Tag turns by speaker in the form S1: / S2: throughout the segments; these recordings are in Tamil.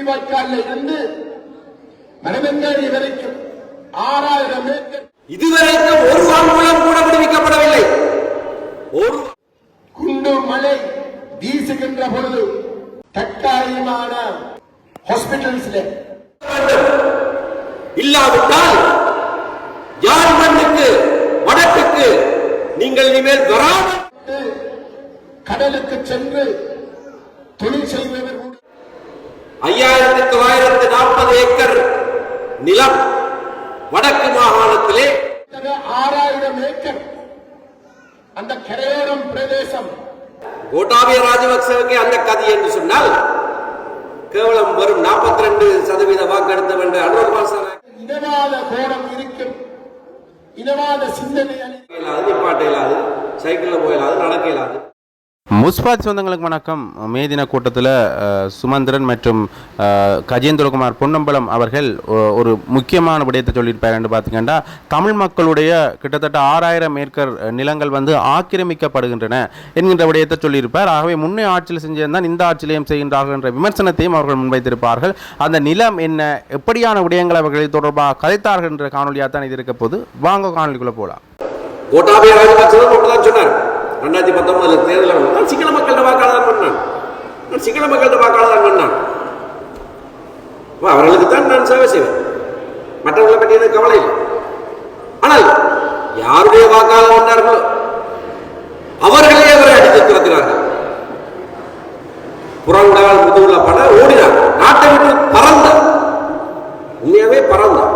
S1: முள்ளிவாய்க்காலில் இருந்து மணவெங்காடி வரைக்கும் 6000 ஏக்கர்
S2: இதுவரைக்கும் ஒரு வாங்குளம் கூட விடுவிக்கப்படவில்லை. ஒரு
S1: குண்டு மழை வீசுகின்ற பொழுது தற்காலிகமான ஹாஸ்பிட்டல்ஸ்ல
S2: இல்லாவிட்டால் யார் மண்ணுக்கு வடக்குக்கு நீங்கள் இனிமேல் வராமல்
S1: கடலுக்கு சென்று தொழில் செய்பவர்
S2: 5940 ஏக்கர் நிலம் வடக்கு மாகாணத்திலே
S1: 6000 ஏக்கர் அந்த கரையோரம் பிரதேசம்
S2: கோட்டாபய ராஜபக்சவுக்கு அந்த கதி என்று சொன்னால் கேவலம் வரும் 42% வாக்கெடுத்து வென்ற அனுர்வாசன
S1: இனவாத கோணம் இருக்கும். இனவாத சிந்தனை
S2: நிப்பாட்டையிலாது, சைக்கிள்ல போயிடாது, நடக்க இயலாது.
S3: முஸ்பாத் சொந்தங்களுக்கு வணக்கம். மே தின கூட்டத்தில் சுமந்திரன் மற்றும் கஜேந்திரகுமார் பொன்னம்பலம் அவர்கள் ஒரு முக்கியமான விடயத்தை சொல்லியிருப்பார் என்று பார்த்தீங்கன்னா, தமிழ் மக்களுடைய கிட்டத்தட்ட 6000 ஏக்கர் நிலங்கள் ஆக்கிரமிக்கப்படுகின்றன என்கின்ற விடயத்தை சொல்லியிருப்பார். ஆகவே முன்னே ஆட்சியில் செஞ்சிருந்தால் இந்த ஆட்சியிலையும் செய்கின்றார்கள் என்ற விமர்சனத்தையும் அவர்கள் முன்வைத்திருப்பார்கள். அந்த நிலம் என்ன, எப்படியான விடயங்கள் அவர்கள் தொடர்பாக கதைத்தார்கள் என்ற காணொலியாக தான் இது இருக்க போது. வாங்க காணொலிக்குள்ளே போகலாம்.
S2: கோட்டாபய ராஜபக்சவும் சொன்னார், 2019 தேர்தலில் நான் சிங்கள மக்கள்கிட்ட வாக்காளர் பண்ணான், நான் சிங்கள மக்கள்கிட்ட வாக்காளர் பண்ணான். அவர்களுக்கு தான் நான் சேவை செய்வேன், மற்றவர்களை பற்றி எனக்கு கவலை இல்லை. ஆனால் யாருடைய வாக்காளர் வந்தார்களோ அவர்களே அவரை அடித்து துரத்தினார்கள். புறங்கால் முதுகுள்ள பட ஓடினார், நாட்டை விட்டு பறந்தார், உண்மையாவே பறந்தார்.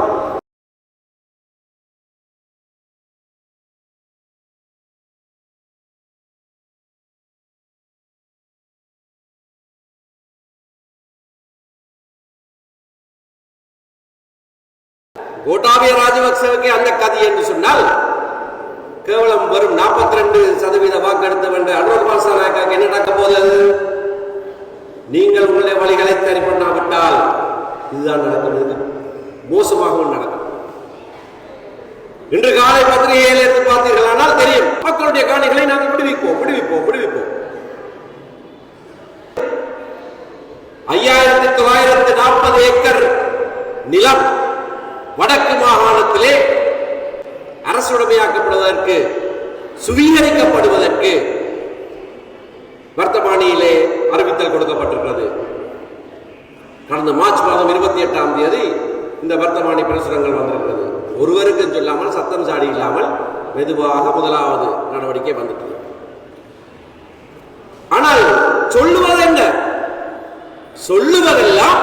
S2: கோட்டாபய ராஜபக்சவுக்கு அந்த கதி என்று சொன்னால் கேவலம் வரும் 42% வாக்கெடுத்து வென்ற அனுர்வாசன என்ன நடக்க போதது? நீங்கள் உங்களுடைய வழிகளை சரி பண்ணாவிட்டால் இதுதான் நடக்கும், மோசமாகவும் நடக்கும். இன்று காலை பத்திரிகையில் எடுத்து பார்த்தீர்களானால் தெரியும், மக்களுடைய காணிகளை நாங்கள் விடுவிப்போம் விடுவிப்போம் விடுவிப்போம். 5940 ஏக்கர் நிலம் வடக்கு மாகாணத்திலே அரசுடைமையாக்கப்படுவதற்கு, சுவீகரிக்கப்படுவதற்கு வர்த்தமானியிலே அறிவித்தல் கொடுக்கப்பட்டிருக்கிறது. கடந்த மார்ச் மாதம் 28ஆம் தேதி இந்த வர்த்தமானி பிரசுரங்கள் வந்திருக்கிறது. ஒருவருக்கு சொல்லாமல், சத்தம் சாடி இல்லாமல் மெதுவாக முதலாவது நடவடிக்கை வந்துட்டது. ஆனால் சொல்லுவது என்ன? சொல்லுவதெல்லாம்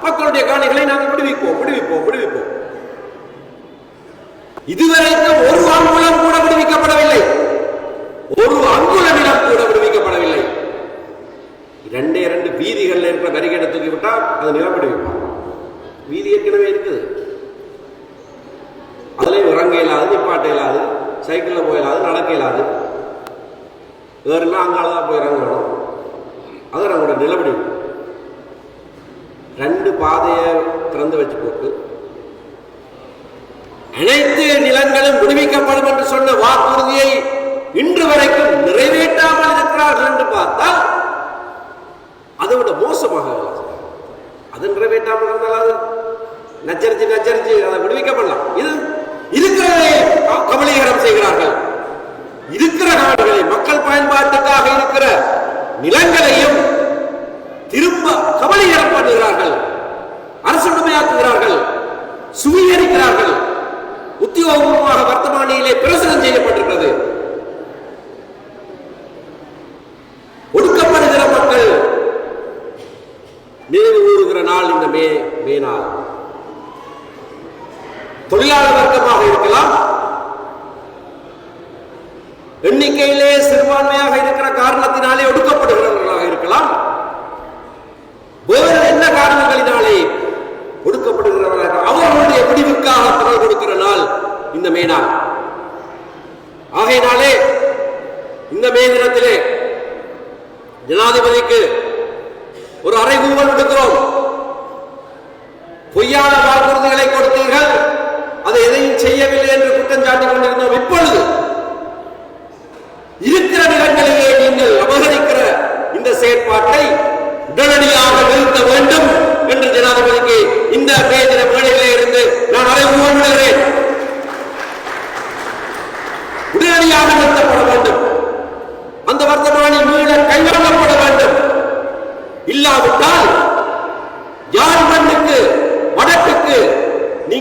S2: மக்களுடைய காணிகளை நாங்கள் விடுவிப்போம் விடுவிப்போம் விடுவிப்போம். இதுவரைக்கும் ஒரு அங்குலம் கூட விடுவிக்கப்படவில்லை, ஒரு அங்குல நிலம் கூட விடுவிக்கப்படவில்லை. 2 வீதிகள் இருக்கிற வரிகேடை தூக்கி விட்டால் அது நிலம் விடுவிப்பான். வீதி ஏற்கனவே இருக்குது, அதுல இறங்க இயலாது, நிப்பாட்ட இயலாது, சைக்கிள்ல போயிடாது, நடக்க இயலாது, வேறெல்லாம் அங்காலதான் போய் இறங்கணும். அதை நம்மளோட நிலவிடுவிப்போம். 2 பாதையை திறந்து வச்சு போட்டு அனைத்து நிலங்களும் விடுவிக்கப்படும் என்று சொன்ன வாக்குறுதியை இன்று வரைக்கும் நிறைவேற்றாமல் இருக்கிறார்கள் என்று பார்த்தால் அதை விட மோசமாக அது நிறைவேற்றாமல் இருந்தால் அது நச்சரிச்சு அதை விடுவிக்கப்படலாம். இது இருக்கிறதை கபலீகரம் செய்கிறார்கள். இருக்கிற நாடுகளை, மக்கள் பயன்பாட்டுக்காக இருக்கிற நிலங்களையும் திரும்ப கபலீகரம் பண்ணுகிறார்கள், அரசுடைமையாக்குகிறார்கள், சுவீகரிக்கிறார்கள். உத்தியோகபூர்வமாக வர்த்தமானியிலே பிரசுரம் செய்யப்பட்டிருக்கிறது. ஒடுக்கப்படுகிற மக்கள் நினைவு கூறுகிற நாள் இந்த மே நாள். தொழிலாளர் வர்க்கமாக இருக்கலாம், எண்ணிக்கையிலே சிறுபான்மையாக இருக்கிற காரணத்தினாலே ஒடுக்கப்படுகிறவர்களாக இருக்கலாம், வேறு என்ன காரணங்களினாலே ஒடுக்கப்படுகிறவர்கள் அவர்களுடைய விடிவுக்காக குரல் கொடுக்கிற நாள் இந்த மே நாள். ஆகையினாலே இந்த மே தினத்திலே ஜனாதிபதிக்கு ஒரு அறைகூவல் விடுக்கிறோம். பொய்யான வாக்குறுதிகளை கொடுத்தீர்கள், அதை எதையும் செய்யவில்லை என்று குற்றம் சாட்டிக் கொண்டிருந்தோம். இப்பொழுது இருக்கிற நிலங்களிலே நீங்கள் அபகரிக்கிற இந்த செயற்பாட்டை உடனடியாக நிறுத்த வேண்டும் என்று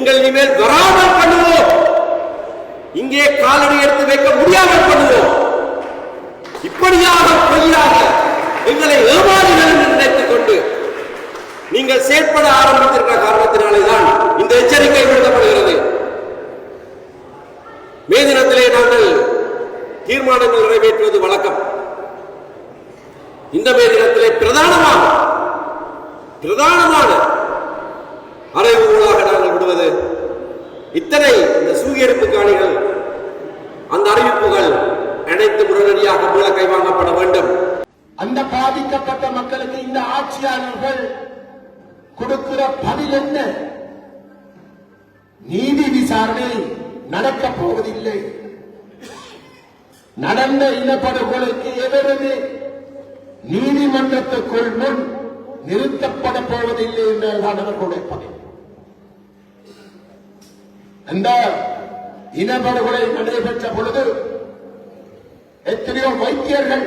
S2: நீங்கள் இனிமேல் வராமல் பண்ணுவோம், இங்கே காலடி எடுத்து வைக்க முடியாமல் பண்ணுவோம். இப்படியாக பொய்யாக எங்களை ஏமாறுகள் என்று நினைத்துக் கொண்டு நீங்கள் செயற்பட ஆரம்பித்திருக்கிற காரணத்தினாலேதான் இந்த எச்சரிக்கை விடுக்கப்படுகிறது. மே தினத்திலே நாங்கள் தீர்மானங்கள் நிறைவேற்றுவது வழக்கம். இந்த மே தினத்திலே பிரதானமான அறைகூலாக நாங்கள் விடுவது இத்தனை இந்த சூகியெடுப்பு காணிகள், அந்த அறிவிப்புகள் அனைத்து உடனடியாக மூல கைவாங்கப்பட வேண்டும்.
S1: அந்த பாதிக்கப்பட்ட மக்களுக்கு இந்த ஆட்சியாளர்கள் கொடுக்கிற பதில் என்ன? நீதி விசாரணை நடக்கப் போவதில்லை. நடந்த இனப்படுகொலைக்கு எவருமே நீதிமன்றத்துக்குள் முன் நிறுத்தப்பட போவதில்லை என்றுதான் அவர்களுடைய பதில். அந்த இனப்படுகொலை நடைபெற்ற பொழுது எத்தனையோ வைத்தியர்கள்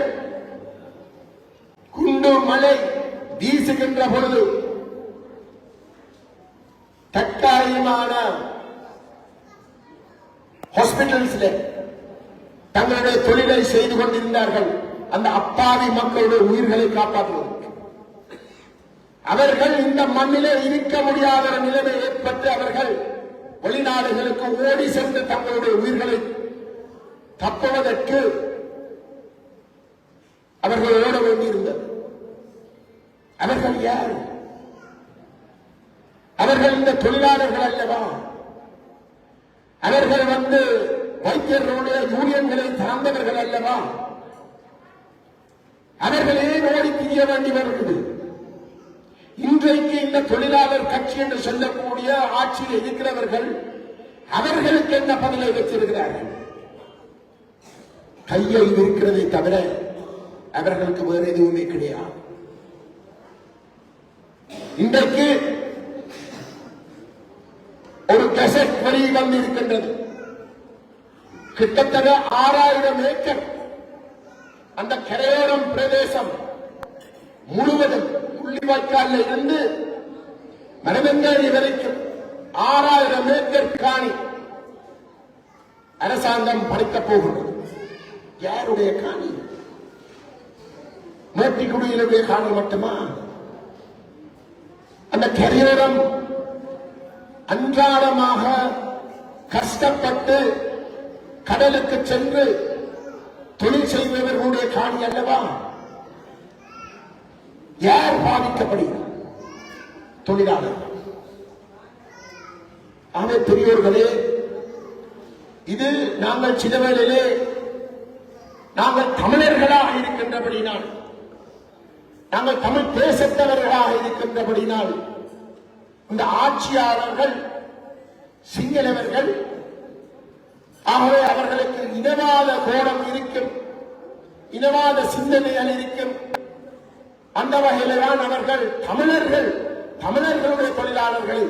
S1: குண்டு மழை வீசுகின்ற பொழுது தற்காலிகமான ஹாஸ்பிட்டல்ஸ்ல தங்களுடைய தொழிலை செய்து கொண்டிருந்தார்கள். அந்த அப்பாவி மக்களுடைய உயிர்களை காப்பாற்றுவதற்கு அவர்கள் இந்த மண்ணிலே இருக்க முடியாத நிலைமை ஏற்பட்டு அவர்கள் வெளிநாடுகளுக்கு ஓடி சென்று தங்களுடைய உயிர்களை தப்புவதற்கு அவர்கள் ஓட வேண்டியிருந்தது. அவர்கள் யார்? அவர்கள் இந்த தொழிலாளர்கள் அல்லவா? அவர்கள் வைத்தியர்களுடைய யூனியன்களை சார்ந்தவர்கள் அல்லவா? அவர்களே ஓடி திரிய வேண்டி வருகிறது. இன்றைக்கு இந்த தொழிலாளர் கட்சி என்று சொல்லக்கூடிய ஆட்சியில் இருக்கிறவர்கள் அவர்களுக்கு என்ன பதிலை வச்சிருக்கிறார்கள்? கையை இருக்கிறதை தவிர அவர்களுக்கு வேறு எதுவுமே கிடையாது. இன்றைக்கு ஒரு கெசட் வரி வந்து இருக்கின்றது. கிட்டத்தட்ட 6000 ஏக்கர் அந்த கரையோரம் பிரதேசம் முழுவதும் முள்ளிவாய்க்காலில் இருந்து மரவெங்காடி வரைக்கும் 6000 ஏக்கர் காணி அரசாங்கம் படைக்கப் போகிறது. யாருடைய காணி? மேட்டிக்குடியினுடைய காணி மட்டுமா? அந்த கரையோரம் அன்றாடமாக கஷ்டப்பட்டு கடலுக்கு சென்று தொழில் செய்பவர்களுடைய காணி அல்லவா? யார் பாதிக்கப்படுகிறார்? தொழிலாளர்கள். ஆகவே பெரியோர்களே, இது நாங்கள் சிறுவரிலே நாங்கள் தமிழர்களாக இருக்கின்றபடினால், நாங்கள் தமிழ் தேசத்தவர்களாக இருக்கின்றபடினால் இந்த ஆட்சியாளர்கள் சிங்களவர்கள். ஆகவே அவர்களுக்கு இனவாத கோணம் இருக்கும், இனவாத சிந்தனைகள் இருக்கும். அந்த வகையில்தான் அவர்கள் தமிழர்களுடைய தொழிலாளர்களை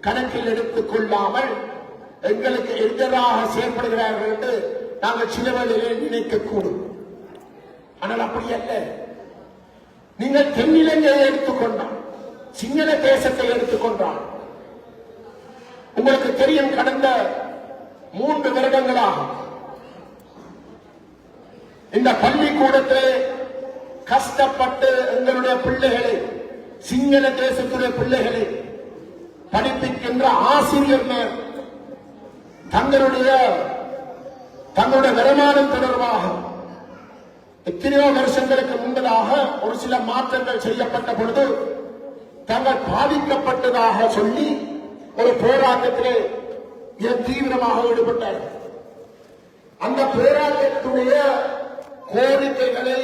S1: கணக்கில் எடுத்துக் கொள்ளாமல் எங்களுக்கு எதிராக செயல்படுகிறார்கள் என்று நாங்கள் சிலவழிலே நினைக்கக்கூடும். ஆனால் அப்படி அல்ல. நீங்கள் தென்னிலங்கையை எடுத்துக்கொண்டால், சிங்கள தேசத்தை எடுத்துக்கொண்டால் உங்களுக்கு தெரியும், கடந்த 3 வருடங்களாக இந்த பள்ளிக்கூடத்திலே கஷ்டப்பட்டு எங்களுடைய பிள்ளைகளை, சிங்கள தேசத்துடைய பிள்ளைகளை படிப்பிக்கின்ற ஆசிரியர்கள் தங்களுடைய வருமானம் தொடர்பாக எத்தனையோ வருஷங்களுக்கு முன்பதாக ஒரு சில மாற்றங்கள் செய்யப்பட்ட பொழுது தாங்கள் பாதிக்கப்பட்டதாக சொல்லி ஒரு போராட்டத்திலே தீவிரமாக ஈடுபட்டார்கள். அந்த போராட்டத்துடைய கோரிக்கைகளை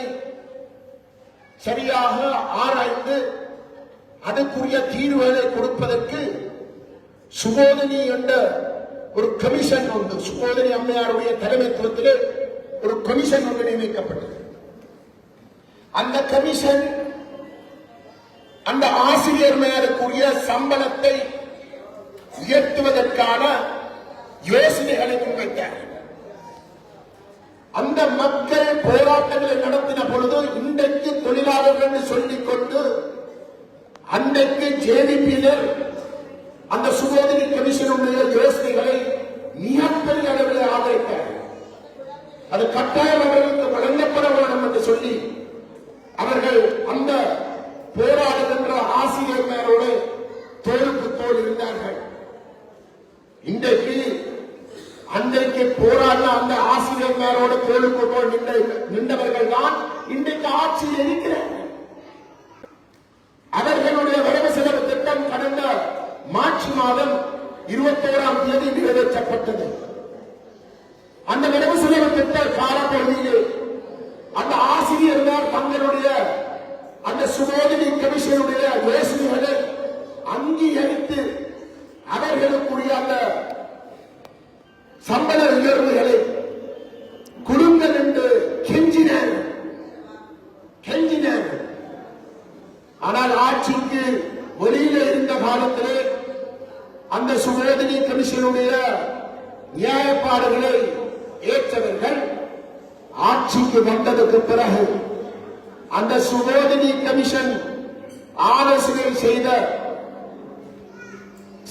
S1: சரியாக ஆராய்ந்து அதுக்குரிய தீர்வுகளை கொடுப்பதற்கு சுபோதினி என்ற ஒரு கமிஷன் ஒன்று, சுபோதினி அம்மையாருடைய தலைமைத்துவத்தில் ஒரு கமிஷன் ஒன்று நியமிக்கப்பட்டது. அந்த கமிஷன் அந்த ஆசிரியர் மேலுக்குரிய சம்பளத்தை உயர்த்துவதற்கான யோசனைகளை முன்வைத்தார். அந்த மக்கள் போராட்டங்களை நடத்தின பொழுது இன்றைக்கு தொழிலாளர்கள் சொல்லிக் கொண்டு அன்றைக்கு ஜேவிபியினர் அந்த சுகோதரி கமிஷனுடைய யோசனைகளை மிகப்பெரிய அளவில் ஆதரித்தார். அது கட்டாயம் அவர்களுக்கு வழங்கப்பட வேண்டும் என்று சொல்லி அவர்கள் அந்த போராடுகின்ற ஆசிரியர்களோடு தோளுக்கு தோல் இருந்தார்கள். இன்றைக்கு அன்றைக்கு போராடின அந்த ஆசிரியர்களோடு தோளுக்கு தோல் நின்றவர்கள் தான் இன்றைக்கு ஆட்சியில் இருக்கிறார்கள். அவர்களுடைய வரவு செலவு திட்டம் கடந்த மார்ச் மாதம் 21ஆம் தேதி நிறைவேற்றப்பட்டது. அந்த வரவு செலவு திட்ட காலப்பகுதியிலே அந்த ஆசிரியர்கள் தங்களுடைய அந்த சுமோதினி கமிஷனுடைய யோசனைகளை அங்கீகரித்து அவர்களுக்குரிய அந்த சம்பள உயர்வுகளை கொடுங்கள் என்று கெஞ்சினர். ஆனால் ஆட்சிக்கு வெளியில இருந்த காலத்திலே அந்த சுமோதினி கமிஷனுடைய நியாயப்பாடுகளை ஏற்றவர்கள் ஆட்சிக்கு வந்ததற்கு பிறகு அந்த சுமோதினி கமிஷன் ஆலோசனை செய்த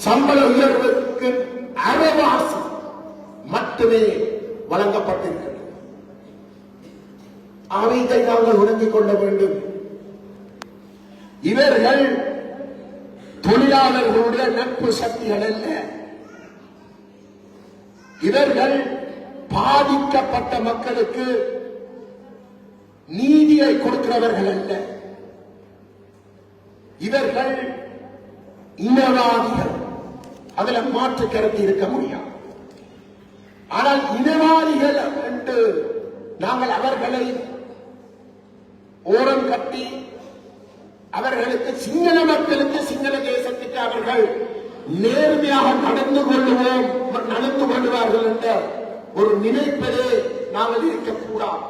S1: சம்பள உயர்வுக்கு அரைவாசி மட்டுமே வழங்கப்பட்டிருக்கிறது. ஆகவே இதை நாங்கள் உணர்ந்திக் கொள்ள வேண்டும். இவர்கள் தொழிலாளர்களுடைய நட்பு சக்திகள் அல்ல. இவர்கள் பாதிக்கப்பட்ட மக்களுக்கு நீதியை கொடுக்கிறவர்கள் அல்ல. இவர்கள் இனவாதிகள். அதில் மாற்று கருத்து இருக்க முடியாது. ஆனால் இனவாதிகள் என்று நாங்கள் அவர்களை ஓரம் கட்டி அவர்களுக்கு சிங்கள மக்களுக்கு சிங்கள தேசத்துக்கு அவர்கள் நேர்மையாக நடந்து கொள்வார்கள் என்ற ஒரு நினைப்பதே நாங்கள் இருக்கக்கூடாது.